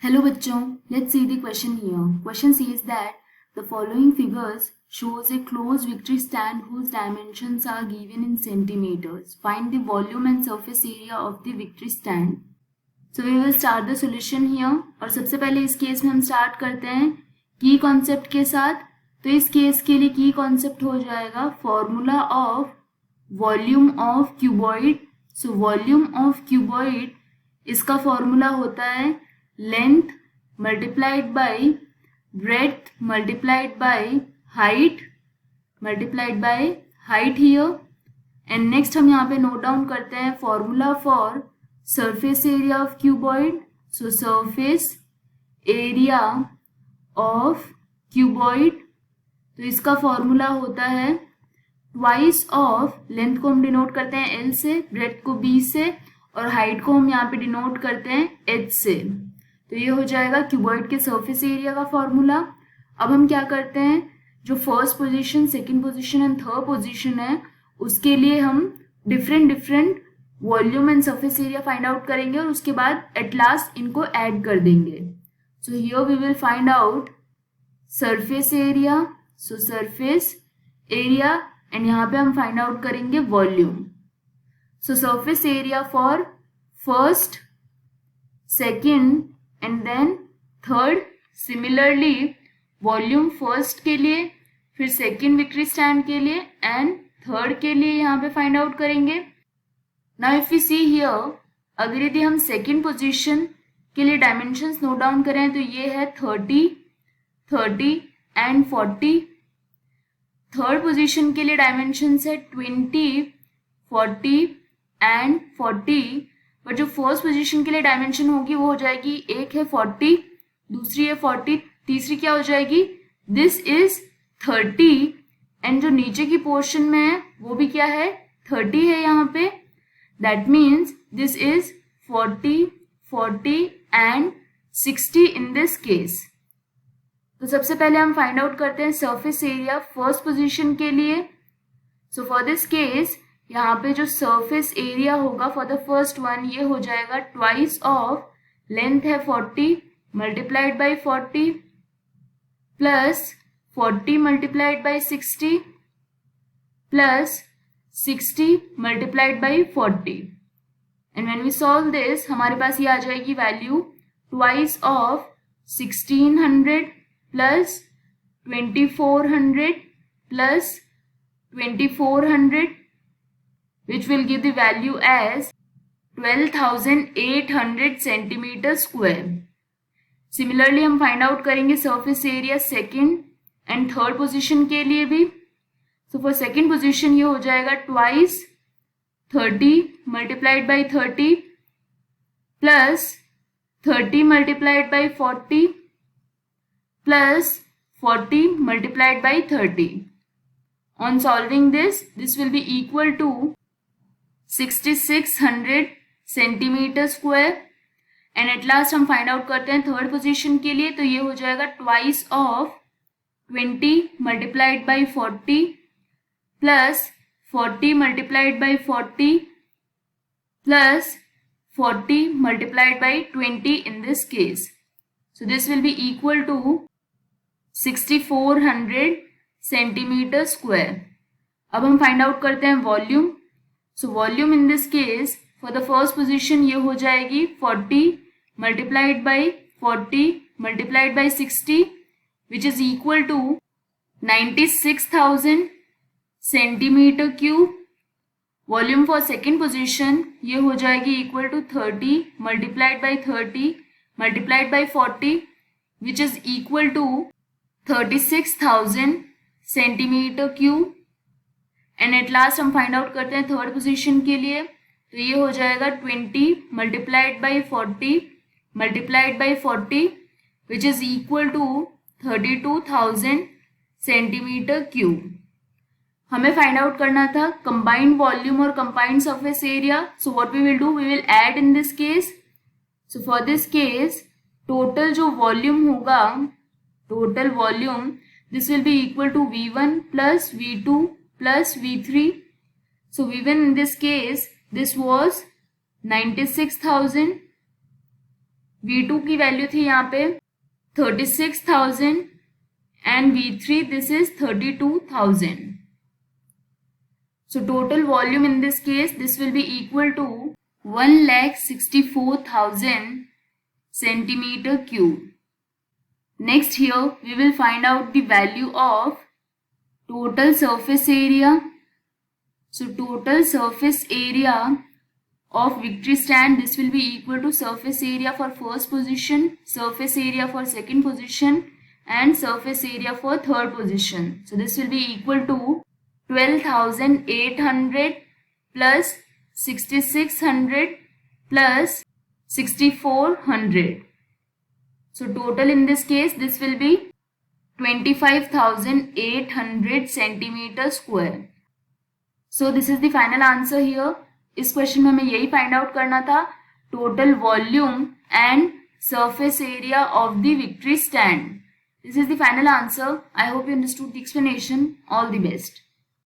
Hello बच्चों, let's see the question here. Question says that the following figures shows a closed victory stand whose dimensions are given in centimeters. Find the volume and surface area of the victory stand. So we will start the solution here. और सबसे पहले इस case में हम start करते हैं की concept के साथ. तो इस केस के लिए की कॉन्सेप्ट हो जाएगा formula of volume of cuboid. So volume of cuboid इसका फॉर्मूला होता है length multiplied by breadth multiplied by height here. And next हम यहाँ पे नोट डाउन करते हैं formula for surface area of cuboid. So surface area of cuboid, तो इसका फॉर्मूला होता है ट्वाइस ऑफ लेंथ को हम डिनोट करते हैं एल से, ब्रेड्थ को बी से और हाइट को हम यहाँ पे डिनोट करते हैं एच से. तो ये हो जाएगा क्यूबॉइड के सरफेस एरिया का फॉर्मूला. अब हम क्या करते हैं, जो first position, second position and third position है उसके लिए हम different volume and surface area find out करेंगे और उसके बाद एट लास्ट इनको ऐड कर देंगे. So here we will find out surface area. So surface area and यहाँ पे हम फाइंड आउट करेंगे volume. So surface area for first, second and then third. Similarly volume first के लिए, फिर सेकंड विक्ट्री स्टैंड के लिए एंड थर्ड के लिए यहाँ पे फाइंड आउट करेंगे. Now if you see here, अगर यदि हम सेकंड पोजीशन के लिए डायमेंशंस नोट डाउन करें तो ये है 30 एंड 40. थर्ड पोजीशन के लिए डायमेंशंस है 20, 40 एंड 40. बट जो फर्स्ट पोजीशन के लिए डायमेंशन होगी वो हो जाएगी, एक है 40, दूसरी है 40, तीसरी क्या हो जाएगी, दिस इज 30 एंड जो नीचे की पोर्शन में है वो भी क्या है, 30 है यहाँ पे. That means this is 40, 40 and 60 in this case. तो सबसे पहले हम फाइंड आउट करते हैं सरफेस एरिया फर्स्ट पोजीशन के लिए. सो फॉर दिस केस यहाँ पे जो सरफेस एरिया होगा फॉर द फर्स्ट वन, ये हो जाएगा ट्वाइस ऑफ लेंथ है 40 multiplied by 40 plus 40 multiplied by 60 plus 60 multiplied by 40. And when we solve this हमारे पास ये आ जाएगी value twice of 1600 plus 2400 plus 2400, which will give the value as 12,800 centimeter square. Similarly हम फाइंड आउट करेंगे surface area second and third position के लिए भी. सो फॉर सेकेंड पोजीशन ये हो जाएगा twice 30 multiplied by 30 plus 30 multiplied by 40 plus 40 multiplied by 30. On solving this will be equal to 6600 centimetre square. And at last हम find out करते हैं third position के लिए. तो ये हो जाएगा twice of 20 multiplied by 40 plus 40 multiplied by 40 plus 40 multiplied by 20 in this case. So this will be equal to 6400 centimetre square. अब हम फाइंड आउट करते हैं volume. So volume in this case for the first position ये हो जाएगी 40 multiplied by 40 multiplied by 60 which is equal to 96,000 centimetre cube. Volume for second position ये हो जाएगी equal to 30 multiplied by 30 multiplied by 40 which is equal to 36,000 centimetre cube. And at last हम find out करते हैं third position के लिए. तो ये हो जाएगा 20 multiplied by 40 multiplied by 40 which is equal to 32,000 centimetre cube. हमें फाइंड आउट करना था कंबाइंड वॉल्यूम और combined surface area. So what we will do, we will add in this case. So for this case total जो volume होगा, total volume, this will be equal to V1 plus V2 plus V3. So V1 in this case, this was 96,000 V2 की value थी यहाँ पे 36,000 and V3 this is 32,000. So total volume in this case this will be equal to 1,64,000 centimeter cube. Next here we will find out the value of total surface area. So total surface area of victory stand this will be equal to surface area for first position, surface area for second position and surface area for third position. So this will be equal to 12,800 plus 6,600 plus 6,400. So total in this case this will be 25,800 centimeter square. So this is the final answer here. इस question में हमें यही find out करना था, total volume and surface area of the victory stand. This is the final answer. I hope you understood the explanation. All the best.